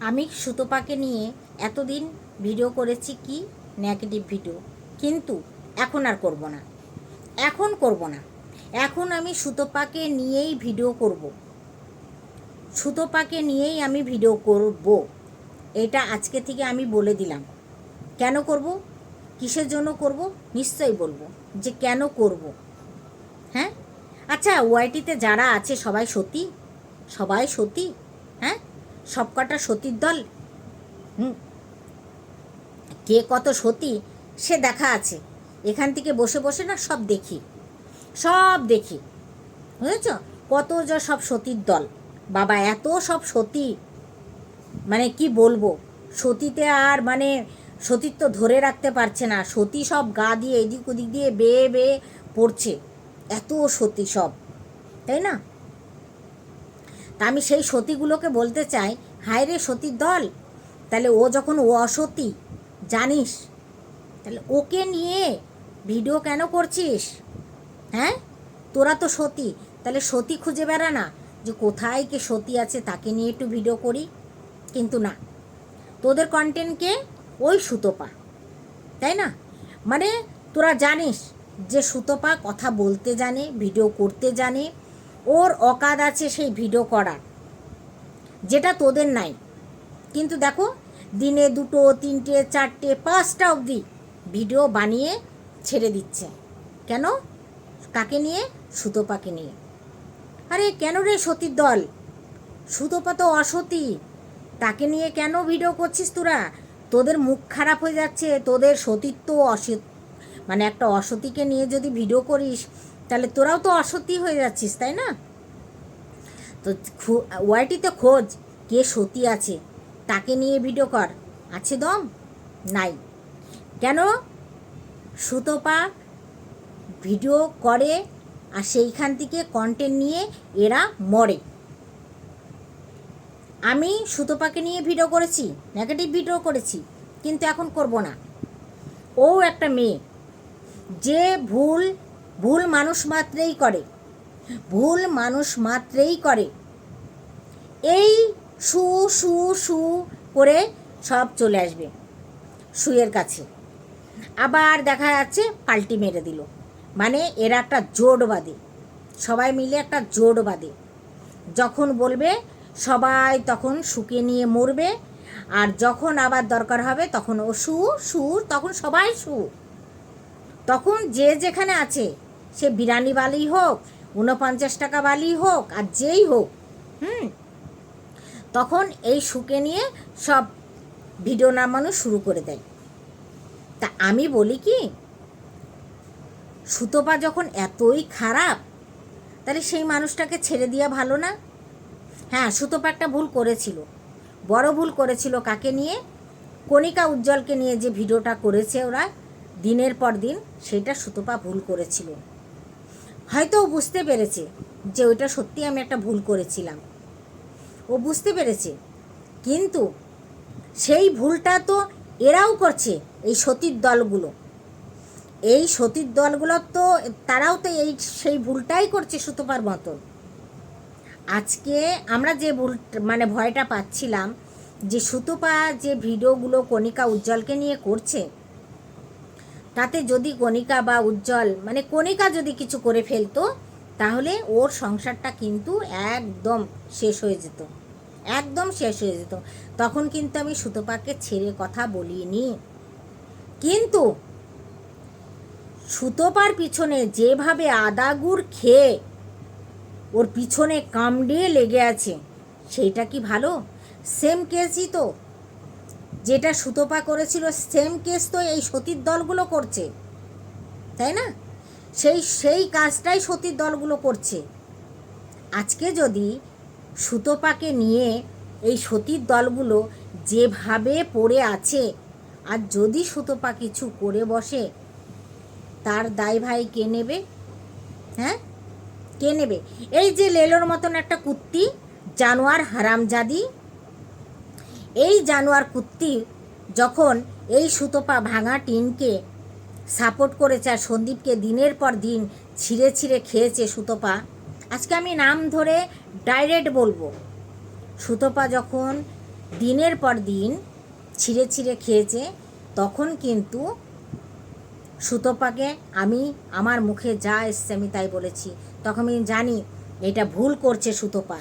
আমি সুতপাকে নিয়ে এতদিন ভিডিও করেছি কি নেগেটিভ ভিডিও, কিন্তু এখন আর করব না। এখন করব না। এখন আমি সুতপাকে নিয়েই ভিডিও করব। সুতপাকে নিয়েই আমি ভিডিও করব। এটা আজকে থেকে আমি বলে দিলাম। কেন করব, কিসের জন্য করব, নিশ্চয়ই বলবো যে কেন করব। হ্যাঁ, আচ্ছা, ওয়াইটিতে যারা আছে সবাই সতী? সবাই সতী? হ্যাঁ, সবকটা সতীর দল? হুম, কে কত সতী সে দেখা আছে। এখান থেকে বসে বসে না সব দেখি, সব দেখি, বুঝেছ? কত যা সব সতীর দল, বাবা এত সব সতী, মানে কি বলবো। সতীতে আর মানে সতীত্ব ধরে রাখতে পারছে না। সতী সব গা দিয়ে এদিক ওদিক দিয়ে বেয়ে বেয়ে পড়ছে, এত সতী সব, তাই না? তা আমি সেই সতীগুলোকে বলতে চাই, হায় রে সতীর দল, তাহলে ও যখন ও অসতী জানিস, তাহলে ওকে নিয়ে ভিডিও কেন করছিস? হ্যাঁ, তোরা তো সতী, তাহলে সতী খুঁজে বেড়া না, যে কোথায় কে সতী আছে তাকে নিয়ে একটু ভিডিও করি। কিন্তু না, তোদের কন্টেন্টকে ওই সুতপা, তাই না? মানে তোরা জানিস যে সুতপা কথা বলতে জানে, ভিডিও করতে জানে, ওর অকাদ আছে সেই ভিডিও করার, যেটা তোদের নাই। কিন্তু দেখো, দিনে 2, 3, 4, 5টা অবধি ভিডিও বানিয়ে ছেড়ে দিচ্ছে। কেন? কাকে নিয়ে? সুতপাকে নিয়ে। আরে কেন রে সতীর দল? সুতপা তো অসতী, তাকে নিয়ে কেন ভিডিও করছিস তোরা? তোদের মুখ খারাপ হয়ে যাচ্ছে, তোদের সতীত্ব অসৎ, মানে একটা অসতীকে নিয়ে যদি ভিডিও করিস তাহলে তোরাও তো অসতী হয়ে যাচ্ছিস, তাই না? তো ওয়াইটিতে খোঁজ কে সতী আছে, তাকে নিয়ে ভিডিও কর। আছে দম? নাই। কেন? সুতপা ভিডিও করে আর সেইখান থেকে কন্টেন্ট নিয়ে এরা মরে। আমি সুতপাকে নিয়ে ভিডিও করেছি, নেগেটিভ ভিডিও করেছি, কিন্তু এখন করব না। ও একটা মেয়ে, যে ভুল ভুল মানুষ মাত্রেই করে, ভুল মানুষ মাত্রেই করে। এই সু সু সু করে সব চলে আসবে সুয়ের কাছে, আবার দেখা যাচ্ছে পাল্টি মেরে দিল। মানে এরা একটা জোট বাঁধে, সবাই মিলে একটা জোট বাঁধে। যখন বলবে সবাই তখন সুকে নিয়ে মরবে, আর যখন আবার দরকার হবে তখন ও সু সু, তখন সবাই সু। তখন যে যেখানে আছে, সে বিরিয়ানি বালি হোক, 49 টাকা বালি হোক, আর যেই হোক, তখন এই সুকে নিয়ে সব ভিডিও নামানো শুরু করে দেয়। তা আমি বলি কি, সুতপা যখন এতই খারাপ, তাহলে সেই মানুষটাকে ছেড়ে দেওয়া ভালো না? হ্যাঁ, সুতপা একটা ভুল করেছিল, বড় ভুল করেছিল। কাকে নিয়ে? কণিকা উজ্জ্বলকে নিয়ে যে ভিডিওটা করেছে ওরা দিনের পর দিন, সেটা সুতপা ভুল করেছিল। হয়তো ও বুঝতে পেরেছে যে ওইটা সত্যি আমি একটা ভুল করেছিলাম, ও বুঝতে পেরেছে। কিন্তু সেই ভুলটা তো এরাও করছে, এই সতীর দলগুলো। এই সতীর দলগুলো তো তারাও তো এই সেই ভুলটাই করছে সুতপার মতন। আজকে আমরা যে ভুল মানে ভয়টা পাচ্ছিলাম যে সুতপা যে ভিডিওগুলো কণিকা উজ্জ্বলকে নিয়ে করছে, তাতে যদি কণিকা বা উজ্জ্বল, মানে কণিকা যদি কিছু করে ফেলতো, তাহলে ওর সংসারটা কিন্তু একদম শেষ হয়ে যেত, একদম শেষ হয়ে যেত। তখন কিন্তু আমি সুতপাকে ছেড়ে কথা বলিনি। কিন্তু সুতপার পিছনে যেভাবে আদা গুড় খেয়ে ওর পিছনে কামড়ে লেগে আছে, সেইটা কি ভালো? সেম কেসই তো, যেটা সুতপা করেছিল সেম কেস তো এই সতীর দলগুলো করছে, তাই না? সেই সেই কাজটাই সতীর দলগুলো করছে। আজকে যদি সুতপাকে নিয়ে এই সতীর দলগুলো যেভাবে পড়ে আছে, আর যদি সুতপা কিছু করে বসে, তার দায় ভাই কে নেবে? হ্যাঁ, কে নেবে? এই যে লেলোর মতন একটা কুত্তি, জানোয়ার হারামজাদি, এই জানোয়ার কুত্তি যখন এই সুতপা ভাঙা টিনকে সাপোর্ট করেছে আর সন্দীপকে দিনের পর দিন ছিঁড়ে ছিঁড়ে খেয়েছে সুতপা, আজকে আমি নাম ধরে ডাইরেক্ট বলবো, সুতপা যখন দিনের পর দিন ছিঁড়ে ছিঁড়ে খেয়েছে, তখন কিন্তু সুতপাকে আমি আমার মুখে যা এসছে আমি তাই বলেছি। তখন আমি জানি এটা ভুল করছে সুতপা,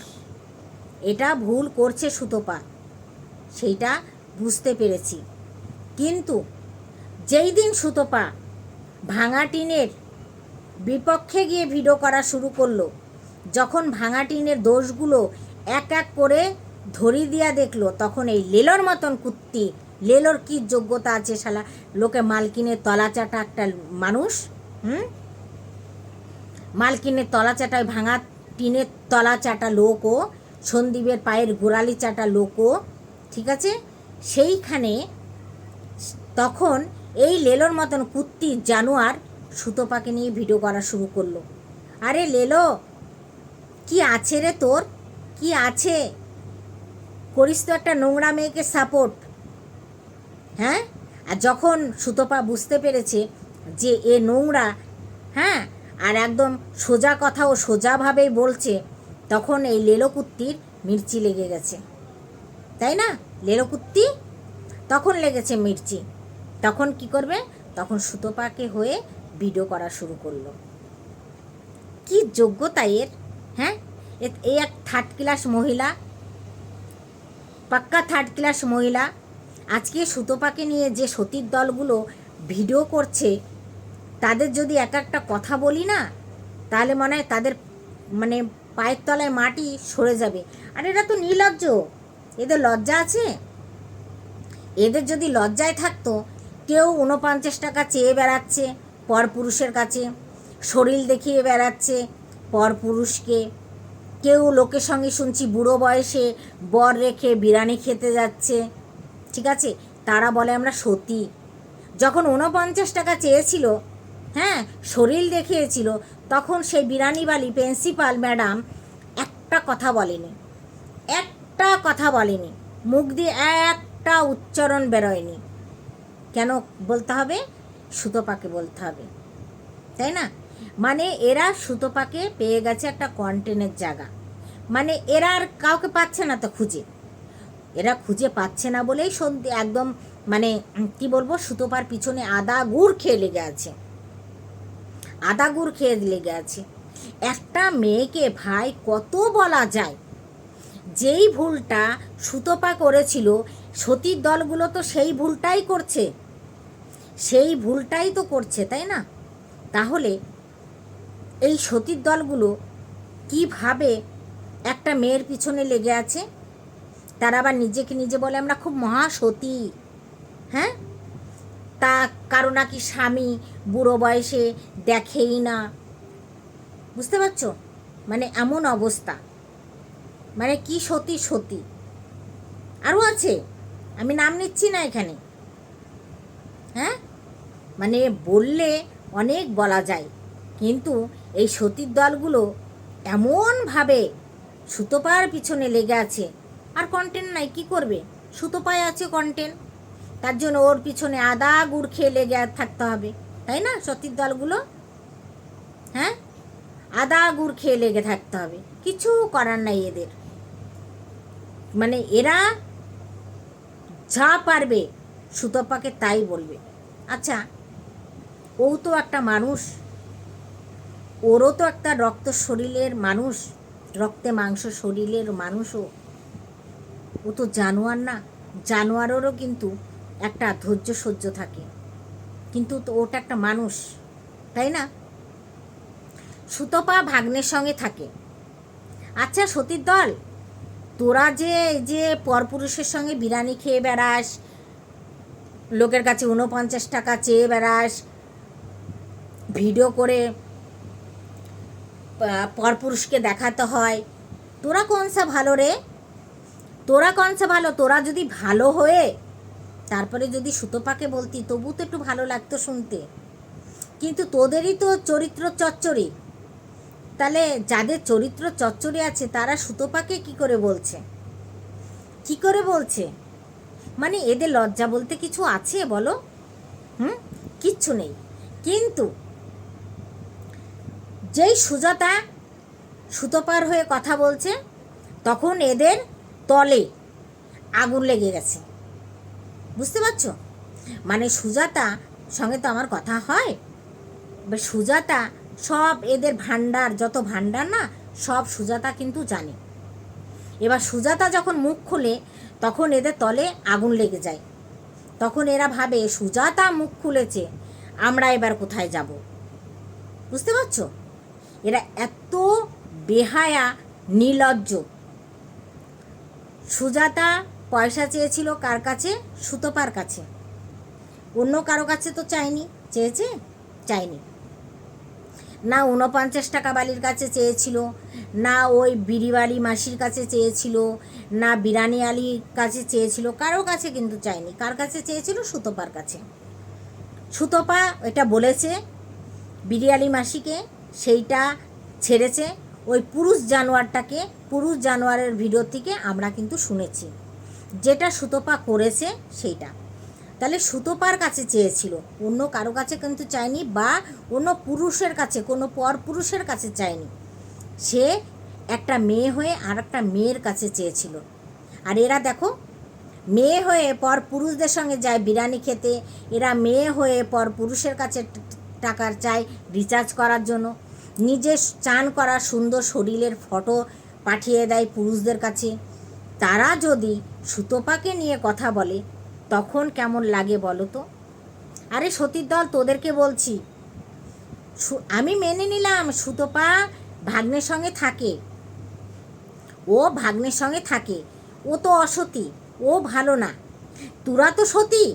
এটা ভুল করছে সুতপা, সেইটা বুঝতে পেরেছি। কিন্তু যেই দিন সুতপা ভাঙা টিনের বিপক্ষে গিয়ে ভিডিও করা শুরু করলো, যখন ভাঙা টিনের দোষগুলো এক এক করে ধরিয়ে দিয়া দেখলো, তখন এই লেলোর মতন কুত্তি, লেলোর কি যোগ্যতা আছে শালা, লোকে মালকিনের তলা চাটা একটা মানুষ, মালকিনের তলা চাটায় ভাঙা টিনের তলা চাটা লোকও, সন্দীপের পায়ের গোড়ালি চাটা লোকও, ঠিক আছে, সেইখানে তখন এই লেলোর মতন কুত্তি জানোয়ার সুতপাকে নিয়ে ভিডিও করা শুরু করলো। আরে লেলো, কি আছে রে তোর, কি আছে? করিস তো একটা নোংরা মেয়েকে সাপোর্ট, হ্যাঁ? আর যখন সুতপা বুঝতে পেরেছে যে এ নোংরা, হ্যাঁ, আর একদম সোজা কথা ও সোজাভাবেই বলছে, তখন এই লেলো কুত্তির মির্চি লেগে গেছে, তাই না? লেলো কুত্তি তখন লেগেছে মির্চি। তখন কি করবে? তখন সুতপাকে হয়ে ভিডিও করা শুরু করলো। কি যোগ্যতা এর, হ্যাঁ? এই এক থার্ড ক্লাস মহিলা, পাক্কা থার্ড ক্লাস মহিলা, আজকে সুতপাকে নিয়ে যে সতীর দলগুলো ভিডিও করছে, তাদের যদি এক একটা কথা বলি না, তাহলে মনে হয় তাদের মানে পায়ের তলায় মাটি সরে যাবে। আর এরা তো নির্লজ্জ, এদের লজ্জা আছে? এদের যদি লজ্জায় থাকতো, কেউ 49 টাকা চেয়ে বেড়াচ্ছে পরপুরুষের কাছে, শরীর দেখিয়ে বেড়াচ্ছে পরপুরুষকে, কেউ লোকের সঙ্গে শুনছি বুড়ো বয়সে বর রেখে বিরিয়ানি খেতে যাচ্ছে, ঠিক আছে, তারা বলে আমরা সতী। যখন 49 টাকা চেয়েছিল, হ্যাঁ, শরীর দেখিয়েছিল, তখন সেই বিরিয়ানিওয়ালি প্রিন্সিপাল ম্যাডাম একটা কথা বলেনি, একটা কথা বলেনি, মুখ দিয়ে একটা উচ্চারণ বেরোয়নি। কেন বলতে হবে? সুতপাকে বলতে হবে, তাই না? মানে এরা সুতপাকে পেয়ে গেছে একটা কন্টেন্টের জায়গা, মানে এরা আর কাউকে পাচ্ছে না তো খুঁজে, এরা খুঁজে পাচ্ছে না বলেই সন্ধে একদম মানে কি বলবো, সুতপার পিছনে আদা গুড় খেয়ে লেগে আছে, আদা গুড় খেয়ে লেগে আছে। একটা মেয়েকে ভাই কত বলা যায়, যেই ভুলটা সুতপা করেছিল, সতীর দলগুলো তো সেই ভুলটাই করছে, সেই ভুলটাই তো করছে, তাই না? তাহলে এই সতীর দলগুলো কিভাবে একটা মেয়ের পিছনে লেগে আছে? তারা আবার নিজেকে নিজে বলে আমরা খুব মহাসতী, হ্যাঁ, তা কারো নাকি স্বামী বুড়ো বয়সে দেখেই না, বুঝতে পারছো? মানে এমন অবস্থা, মানে কি সতী সতী আরও আছে, আমি নাম নিচ্ছি না এখানে, হ্যাঁ, মানে বললে অনেক বলা যায়, কিন্তু এই সতীর দলগুলো এমনভাবে সুতপার পিছনে লেগে আছে, আর কন্টেন্ট নাই, কি করবে? সুতপায় আছে কন্টেন্ট, তার জন্য ওর পিছনে আদা গুড় খেয়ে লেগে থাকতে হবে, তাই না? সতীর দলগুলো, হ্যাঁ, আদা গুড় খেয়ে লেগে থাকতে হবে, কিছু করার নাই এদের। মানে এরা যা পারবে সুতপাকে তাই বলবে। আচ্ছা, ও তো একটা মানুষ, ওরও তো একটা রক্ত শরীরের মানুষ, রক্তে মাংস শরীরের মানুষও, ও তো জানোয়ার না? জানোয়ারেরও কিন্তু একটা ধৈর্য সহ্য থাকে, কিন্তু তো ওটা একটা মানুষ, তাই না? সুতপা ভাগ্নের সঙ্গে থাকে। আচ্ছা সতীর দল, তোরা যে যে পরপুরুষের সঙ্গে বিরিয়ানি খেয়ে বেড়াস, লোকের কাছে 49 টাকা চেয়ে বেড়াস, ভিডিও করে পরপুরুষকে দেখাতে হয়, তোরা কোনসা ভালো রে? তোরা কোনসা ভালো? তোরা যদি ভালো হয়ে তারপরে যদি সুতপাকে বলতি, তবু তো একটু ভালো লাগতো শুনতে, কিন্তু তোদেরই তো চরিত্র চচ্চড়ি। তাহলে যাদের চরিত্র চচ্চড়ি আছে তারা সুতপাকে কি করে বলছে, কি করে বলছে? মানে এদের লজ্জা বলতে কিছু আছে বলো? কিচ্ছু নেই। কিন্তু যেই সুজাতা সুতপার হয়ে কথা বলছে, তখন এদের তলে আগুন লেগে গেছে। বুঝতে পারছো? মানে সুজাতা সঙ্গে তো আমার কথা হয়, এবার সুজাতা সব এদের ভান্ডার, যত ভান্ডার না, সব সুজাতা কিন্তু জানে। এবার সুজাতা যখন মুখ খুলে তখন এদের তলে আগুন লেগে যায়। তখন এরা ভাবে সুজাতা মুখ খুলেছে, আমরা এবার কোথায় যাব। বুঝতে পারছো? এরা এত বেহায়া, নির্লজ্জ। সুজাতা পয়সা চেয়েছিল কার কাছে? সুতপার কাছে। অন্য কারো কাছে তো চায়নি। চেয়েছে? চায়নি। না ৪৯ টাকা বালির কাছে চেয়েছিল, না ওই বিড়িবালি মাসির কাছে চেয়েছিল, না বিরানি আলির কাছে চেয়েছিল, কারো কাছে কিন্তু চায়নি। কার কাছে চেয়েছিল? সুতপার কাছে। সুতপা এটা বলেছে বিরিয়ালি মাসিকে, সেইটা ছেড়েছে। ওই পুরুষ জানোয়ারটাকে, পুরুষ জানোয়ারের ভিডিও থেকে আমরা কিন্তু শুনেছি যেটা সুতপা করেছে সেইটা। তাহলে সুতপার কাছে চেয়েছিল, অন্য কারো কাছে কিন্তু চায়নি, বা অন্য পুরুষের কাছে, কোনো পর পুরুষের কাছে চায়নি। সে একটা মেয়ে হয়ে আর একটা মেয়ের কাছে চেয়েছিল। আর এরা দেখো, মেয়ে হয়ে পর পুরুষদের সঙ্গে যায় বিরিয়ানি খেতে, এরা মেয়ে হয়ে পর পুরুষের কাছে টাকা চায় রিচার্জ করার জন্য, নিজের চান করা সুন্দর শরীরের ফটো পাঠিয়ে দেয় পুরুষদের কাছে। তারা যদি সুতপাকে নিয়ে কথা বলে তখন কেমন লাগে বলো তো? আরে সতীর দল, তোদেরকে বলছি, আমি মেনে নিলাম সুতপা ভাগ্নের সঙ্গে থাকে, ও ভাগ্নের সঙ্গে থাকে, ও তো অসতী, ও ভালো না। তোরা তো সতী,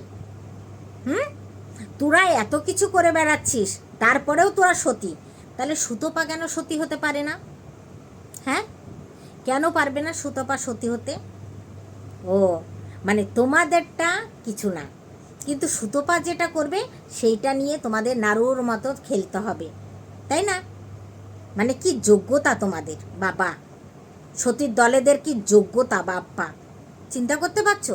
তোরা এত কিছু করে বেড়াচ্ছিস, তারপরেও তোরা সতী। তাহলে সুতপা কেন সতী হতে পারে না? হ্যাঁ, কেন পারবে না সুতপা সতী হতে? ও মানে তোমাদেরটা কিছু না, কিন্তু সুতপা যেটা করবে সেইটা নিয়ে তোমাদের নাড়ুর মতো খেলতে হবে, তাই না? মানে কি যোগ্যতা তোমাদের বাবা, সতীর দলেদের কি যোগ্যতা বাপ্পা, চিন্তা করতে পারছো?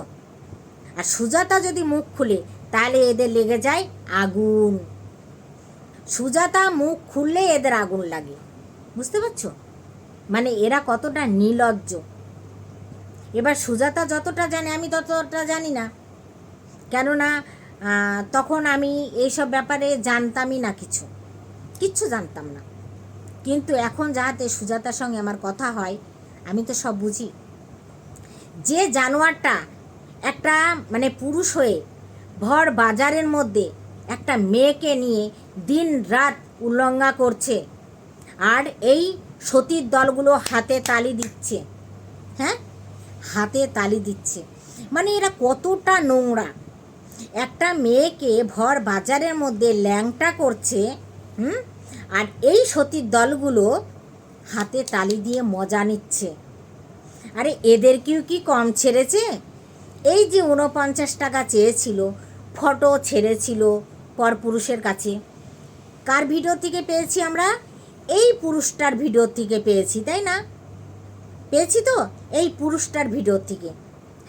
আর সুজাতা যদি মুখ খুলে তাহলে এদের লেগে যায় আগুন। সুজাতা মুখ খুললে এদের আগুন লাগে। বুঝতে পারছো? মানে এরা কতটা নির্লজ্জ। এবার সুজাতা যতটা জানে আমি ততটা জানি না, কেননা তখন আমি এইসব ব্যাপারে জানতামই না, কিচ্ছু জানতাম না। কিন্তু এখন যাহাতে সুজাতার সঙ্গে আমার কথা হয় আমি তো সব বুঝি। যে জানোয়ারটা একটা মানে পুরুষ হয়ে ভর বাজারের মধ্যে একটা মেয়েকে নিয়ে দিন রাত উল্লঙ্ঘা করছে, আর এই সতীর দলগুলো হাতে তালি দিচ্ছে, হ্যাঁ হাতে তালি দিচ্ছে, মানে এরা কতটা নোংরা। একটা মেয়েকে ভর বাজারের মধ্যে ল্যাংটা করছে, আর এই সতীর দলগুলো হাতে তালি দিয়ে মজা নিচ্ছে। আরে এদেরকেও কি কম ছেড়েছে? এই যে ৪৯ টাকা চেয়েছিল, ফটো ছেড়েছিল পরপুরুষের কাছে, কার ভিডিও থেকে পেয়েছি আমরা? এই পুরুষটার ভিডিও থেকে পেয়েছি, তাই না? পেয়েছি তো এই পুরুষটার ভিডিও থেকে।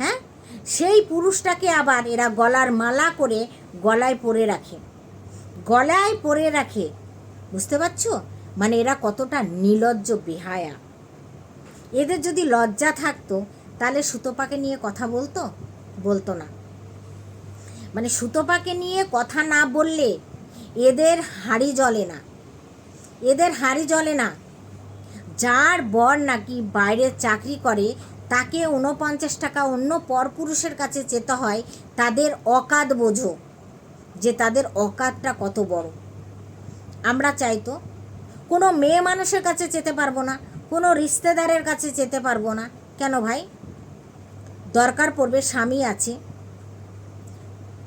হ্যাঁ, সেই পুরুষটাকে আবার এরা গলার মালা করে গলায় পরে রাখে, গলায় পরে রাখে। বুঝতে পারছো? মানে এরা কতটা নির্লজ্জ বেহায়া। এদের যদি লজ্জা থাকতো তাহলে সুতপাকে নিয়ে কথা বলতো না। মানে সুতপাকে নিয়ে কথা না বললে এদের হাঁড়ি জ্বলে না, এদের হাঁড়ি জ্বলে না। যার বর নাকি বাইরে চাকরি করে তাকে ৪৯ টাকা অন্য পরপুরুষের কাছে যেতে হয়, তাদের অকাত বোঝো যে তাদের অকাতটা কত বড়। আমরা চাইতো কোনো মেয়ে মানুষের কাছে যেতে পারবো না, কোনো রিশতেদারের কাছে যেতে পারবো না। কেন ভাই? দরকার পড়বে, স্বামী আছে,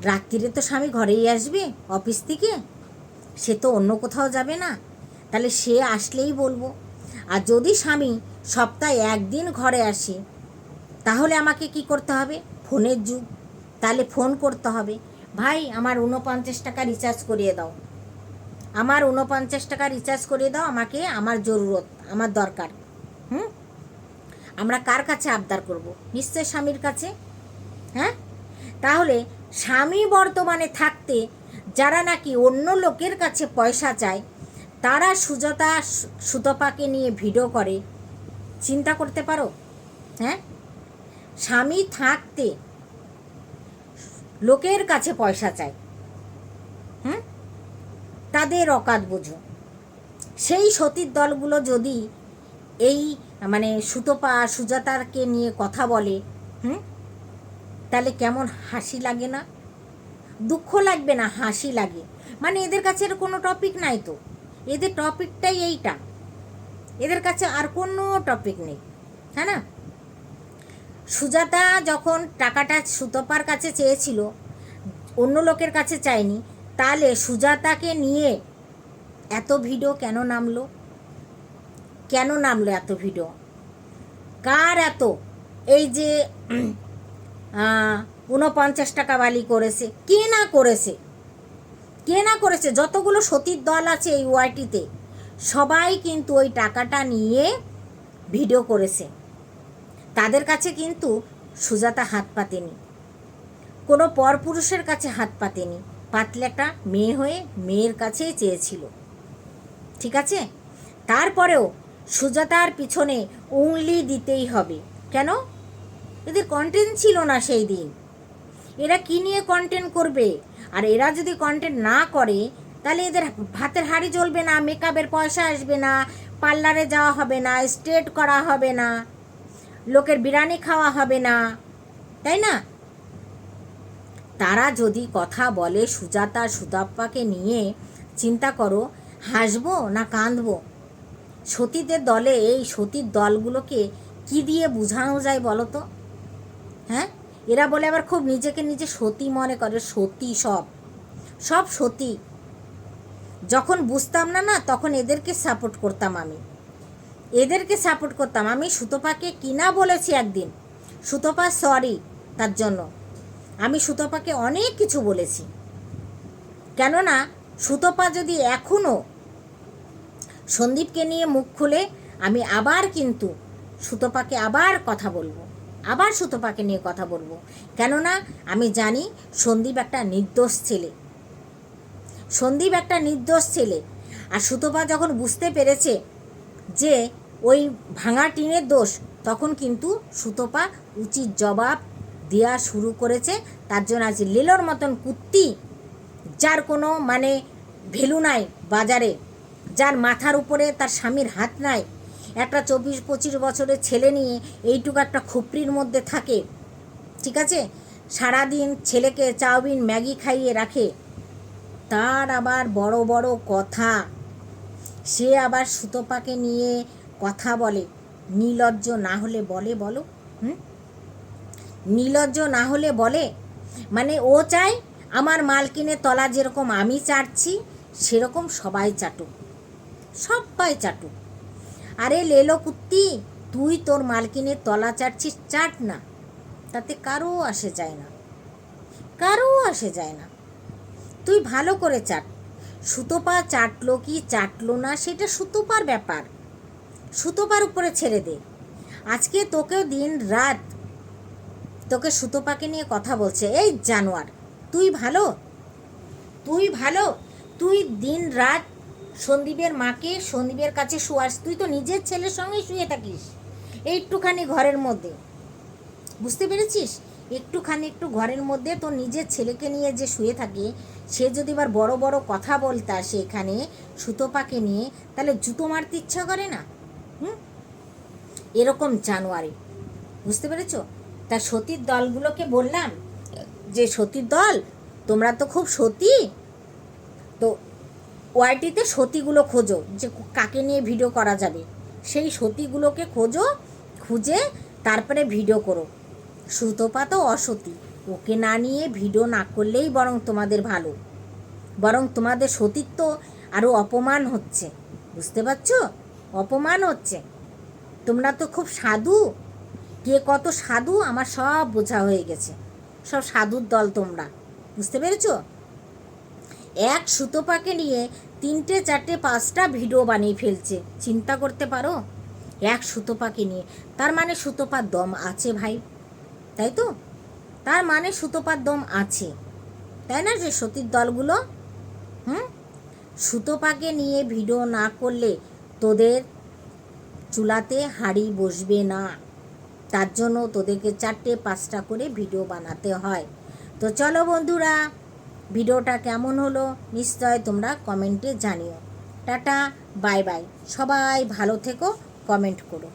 রাত্রিরে তো স্বামী ঘরেই আসবে অফিস থেকে, সে তো অন্য কোথাও যাবে না, তাহলে সে আসলেই বলবো। আর যদি স্বামী সপ্তাহে একদিন ঘরে আসে তাহলে আমাকে কি করতে হবে? ফোনের যুগ, তাহলে ফোন করতে হবে, ভাই আমার ৪৯ টাকা রিচার্জ করিয়ে দাও, আমার ৪৯ টাকা রিচার্জ করিয়ে দাও, আমাকে আমার জরুরত, আমার দরকার। আমরা কার কাছে আবদার করব? নিশ্চয় স্বামীর কাছে। হ্যাঁ, তাহলে স্বামী বর্তমানে থাকতে যারা নাকি অন্য লোকের কাছে পয়সা চায় তারা সুতপাকে নিয়ে ভিডিও করে, চিন্তা করতে পারো? হ্যাঁ, স্বামী থাকতে লোকের কাছে পয়সা চায়, তাদের অকাত বোঝো। সেই সতীর দলগুলো যদি এই মানে সুতপা সুজাতাকে নিয়ে কথা বলে, তাহলে কেমন হাসি লাগে না? দুঃখ লাগবে না, হাসি লাগে। মানে এদের কাছে এর কোনো টপিক নাই তো, এদের টপিকটাই এইটা, এদের কাছে আর কোনো টপিক নেই, হ্যাঁ না? সুজাতা যখন টাকাটা সুতপার কাছে চেয়েছিল, অন্য লোকের কাছে চায়নি, তাহলে সুজাতাকে নিয়ে এত ভিডিও কেন নামলো? কেন নামলো এত ভিডিও? কার এত? এই যে 49 টাকা বালি করেছে, কে না করেছে? কে না করেছে? যতগুলো সতীর দল আছে এই ওয়াইটিতে, সবাই কিন্তু ওই টাকাটা নিয়ে ভিডিও করেছে। তাদের কাছে কিন্তু সুজাতা হাত পাতেনি, কোনো পরপুরুষের কাছে হাত পাতেনি, পাতলে একটা মেয়ে হয়ে মেয়ের কাছেই চেয়েছিল, ঠিক আছে? তারপরেও সুজাতার পিছনে উংলি দিতেই হবে। কেন? এদের কন্টেন্ট ছিল না সেই দিন, এরা কী নিয়ে কন্টেন্ট করবে? আর এরা যদি কন্টেন্ট না করে, তাহলে এদের ভাতের হাঁড়ি জ্বলবে না, মেকআপের পয়সা আসবে না, পার্লারে যাওয়া হবে না, স্ট্রেট করা হবে না, লোকের বিরিয়ানি খাওয়া হবে না, তাই না? তারা যদি কথা বলে সুজাতা সুদাপ্পাকে নিয়ে, চিন্তা করো হাসবো না কাঁদবো? সতীদের দলে এই সতীর দলগুলোকে কি দিয়ে বোঝানো যায় বলো তো? হ্যাঁ, এরা বলে আবার খুব নিজেকে নিজে সতী মনে করে, সতী সব সব সতী। যখন বুঝতাম না না, তখন এদেরকে সাপোর্ট করতাম আমি, এদেরকে সাপোর্ট করতাম আমি। সুতপাকে কিনা বলেছি একদিন, সুতপা সরি, তার জন্য আমি সুতপাকে অনেক কিছু বলেছি। কেননা সুতপা যদি এখনও সন্দীপকে নিয়ে মুখ খুলে, আমি আবার কিন্তু সুতপাকে আবার কথা বলবো, আবার সুতপাকে নিয়ে কথা বলবো। কেননা আমি জানি সন্দীপ একটা নির্দোষ ছেলে, সন্দীপ একটা নির্দোষ ছেলে। আর সুতপা যখন বুঝতে পেরেছে যে ওই ভাঙা টিনের দোষ, তখন কিন্তু সুতপা উচিত জবাব দেওয়া শুরু করেছে। তার জন্য আজ লেলোর মতন কুত্তি, যার কোনো মানে ভ্যালু নাই বাজারে, যার মাথার উপরে তার স্বামীর হাত নাই, একটা 24-25 বছরের ছেলে নিয়ে এইটুকু একটা খুপড়ির মধ্যে থাকে, ঠিক আছে? সারাদিন ছেলেকে চাউমিন ম্যাগি খাইয়ে রাখে, তার আবার বড় বড় কথা, সে আবার সুতপাকে নিয়ে কথা বলে। নির্লজ্জ না হলে বলে? বলো, নির্লজ্জ না হলে বলে? মানে ও চায় আমার মালকিনের তলা যেরকম আমি চাটছি, সেরকম সবাই চাটুক, সবাই চাটুক। আরে লেলো কুত্তি, তুই তোর মালকিনের তলা চাটছিস, চাট না, তাতে কারও আসে যায় না, কারও আসে যায় না। তুই ভালো করে চাট। সুতপা চাটলো কি চাটলো না সেটা সুতপার ব্যাপার, সুতপার উপরে ছেড়ে দে। আজকে তোকেও দিন রাত তোকে সুতপাকে নিয়ে কথা বলছে, এই জানোয়ার, তুই ভালো, তুই ভালো, তুই দিন রাত সন্দীপের মাকে সন্দীপের কাছে শুয়াস, তুই তো নিজের ছেলের সঙ্গে শুয়ে থাকিস একটুখানি ঘরের মধ্যে, বুঝতে পেরেছিস? একটু ঘরের মধ্যে তোর নিজের ছেলেকে নিয়ে যে শুয়ে থাকে, সে যদি এবার বড় বড় কথা বলতে আসে এখানে সুতপাকে নিয়ে, তাহলে জুতো মারতে ইচ্ছা করে না? এরকম জানোয়ারি, বুঝতে পেরেছো? তা সতীর দলগুলোকে বললাম যে সতীর দল, তোমরা তো খুব সতী, তো ওয়াইটিতে সতীগুলো খোঁজো, যে কাকে নিয়ে ভিডিও করা যাবে, সেই সতীগুলোকে খোঁজো, খুঁজে তারপরে ভিডিও করো। সুতপা তো অসতী, ওকে না নিয়ে ভিডিও না করলেই বরং তোমাদের ভালো, বরং তোমাদের সতীত্ব আরও অপমান হচ্ছে, বুঝতে পারছো? অপমান হচ্ছে। তোমরা তো খুব সাধু, কে কত সাধু আমার সব বোঝা হয়ে গেছে, সব সাধুর দল তোমরা, বুঝতে পেরেছো? এক সুতপাকে নিয়ে 3টে 4টে 5টা ভিডিও বানিয়ে ফেলছে, চিন্তা করতে পারো? এক সুতপাকে নিয়ে, তার মানে সুতপার দম আছে ভাই, তাই তো? তার মানে সুতপার দম আছে, তাই না? যে সতীর দলগুলো, সুতপাকে নিয়ে ভিডিও না করলে তোদের চুলাতে হাঁড়ি বসবে না, তার জন্য তোদেরকে 4-5টা করে ভিডিও বানাতে হয়। তো চলো বন্ধুরা, ভিডিওটা কেমন হলো নিশ্চয় তোমরা কমেন্টে জানিও। টাটা, বাই বাই, সবাই ভালো থেকো, কমেন্ট করো।